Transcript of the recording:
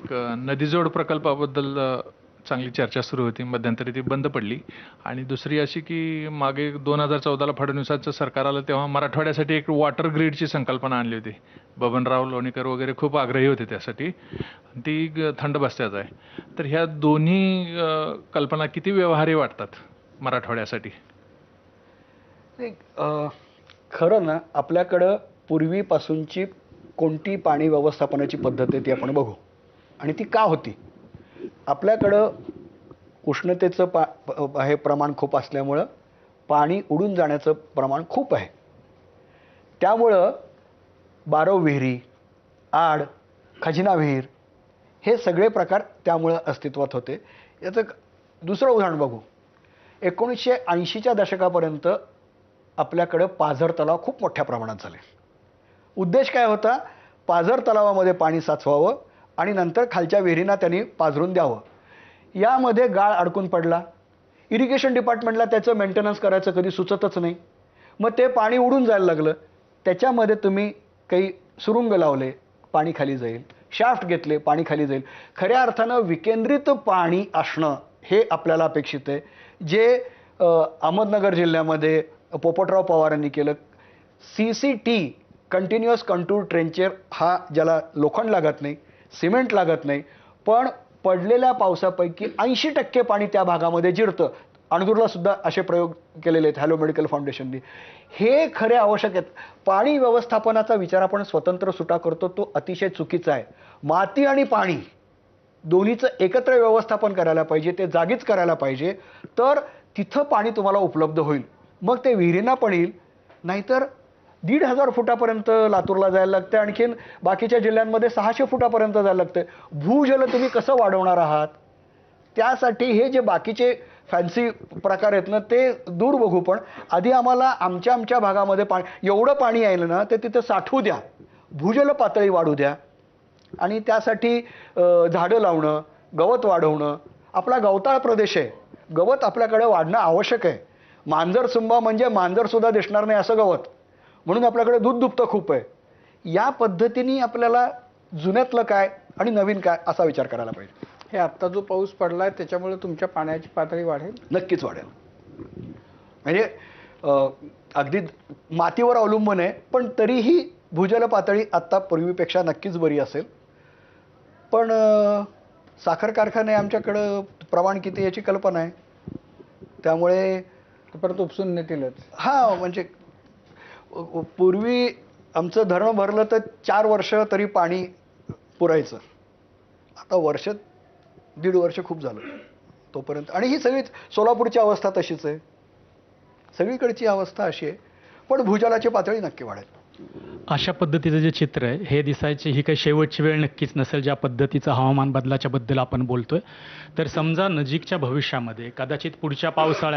एक नदीजोड प्रकल्पाबद्दल चांगली चर्चा सुरू होती. मध्यंतरी ती बंद पडली. आणि दुसरी अशी की मागे 2014ला फडणवीसांचं सरकार आलं तेव्हा मराठवाड्यासाठी एक वॉटर ग्रीडची संकल्पना आणली होती. बबनराव लोणीकर वगैरे खूप आग्रही होते त्यासाठी. ती थंड बस्त्याच आहे. तर ह्या दोन्ही कल्पना किती व्यवहारी वाटतात मराठवाड्यासाठी? नाही, खरं ना आपल्याकडं पूर्वीपासूनची कोणती पाणी व्यवस्थापनाची पद्धत आहे ती आपण बघू. आणि ती का होती? आपल्याकडं उष्णतेचं हे प्रमाण खूप असल्यामुळं पाणी उडून जाण्याचं प्रमाण खूप आहे. त्यामुळं बारव विहिरी, आड, खजिना विहीर हे सगळे प्रकार त्यामुळं अस्तित्वात होते. याचं दुसरं उदाहरण बघू. 1980च्या दशकापर्यंत आपल्याकडं पाझर तलाव खूप मोठ्या प्रमाणात झाले. उद्देश काय होता? पाझर तलावामध्ये पाणी साचवावं आणि नंतर खालच्या विहिरींना त्यांनी पाझरून द्यावं. यामध्ये गाळ अडकून पडला. इरिगेशन डिपार्टमेंटला त्याचं मेंटेनन्स करायचं कधी सुचतच नाही. मग ते पाणी उडून जायला लागलं. त्याच्यामध्ये तुम्ही काही सुरुंग लावले, पाणी खाली जाईल. शाफ्ट घेतले, पाणी खाली जाईल. खऱ्या अर्थानं विकेंद्रित पाणी असणं हे आपल्याला अपेक्षित आहे. जे अहमदनगर जिल्ह्यामध्ये पोपटराव पवारांनी केलं. CCT कंटिन्युअस कंटूर ट्रेंचर, हा ज्याला लोखंड लागत नाही, सिमेंट लागत नाही, पण पडलेल्या पावसापैकी 80% पाणी त्या भागामध्ये जिरतं. अणदूरला सुद्धा असे प्रयोग केलेले आहेत हॅलो मेडिकल फाउंडेशननी. हे खरे आवश्यक आहेत. पाणी व्यवस्थापनाचा विचार आपण स्वतंत्र सुटा करतो, तो अतिशय चुकीचा आहे. माती आणि पाणी दोन्हीचं एकत्र व्यवस्थापन करायला पाहिजे. ते जागीच करायला पाहिजे. तर तिथं पाणी तुम्हाला उपलब्ध होईल. मग ते विहिरींना पण येईल. नाहीतर 1,500 फुटापर्यंत लातूरला जायला लागतं. आणखीन बाकीच्या जिल्ह्यांमध्ये 600 फुटापर्यंत जायला लागतं. भूजल तुम्ही कसं वाढवणार आहात? त्यासाठी हे जे बाकीचे फॅन्सी प्रकार आहेत ना ते दूर बघू. पण आधी आम्हाला आमच्या भागामध्ये एवढं पाणी यायलं ना ते तिथं साठवू द्या. भूजल पातळी वाढू द्या. आणि त्यासाठी झाडं लावणं, गवत वाढवणं. आपला गवताळ प्रदेश आहे. गवत आपल्याकडे वाढणं आवश्यक आहे. मांजरसुंबा म्हणजे मांजरसुद्धा दिसणार नाही असं गवत. म्हणून आपल्याकडे दूध दुभतं खूप आहे. या पद्धतीने आपल्याला जुन्यातलं काय आणि नवीन काय असा विचार करायला पाहिजे. हे आत्ता जो पाऊस पडलाय त्याच्यामुळे तुमच्या पाण्याची पातळी वाढेल? नक्कीच वाढेल. म्हणजे अगदी मातीवर अवलंबून आहे, पण तरीही भूजल पातळी आत्ता पूर्वीपेक्षा नक्कीच बरी असेल. पण साखर कारखाने आमच्याकडं प्रमाण किती याची कल्पना आहे. त्यामुळे परत उपसून नेतीलच. हा, म्हणजे पूर्वी आमचं धरण भरलं तर 4 वर्ष तरी पाणी पुरायचं. आता वर्ष 1.5 वर्ष खूप झालं तोपर्यंत. आणि ही सगळी सोलापूरची अवस्था तशीच आहे. सगळीकडची अवस्था अशी आहे. पण भूजलाची पातळी नक्की वाढेल. अशा पद्धतीचं जे चित्र आहे हे दिसायची ही काही शेवटची वेळ नक्कीच नसेल. ज्या पद्धतीचं हवामान बदलाच्या बद्दल आपण बोलतोय, तर समजा नजीकच्या भविष्यामध्ये कदाचित पुढच्या पावसाळ्यात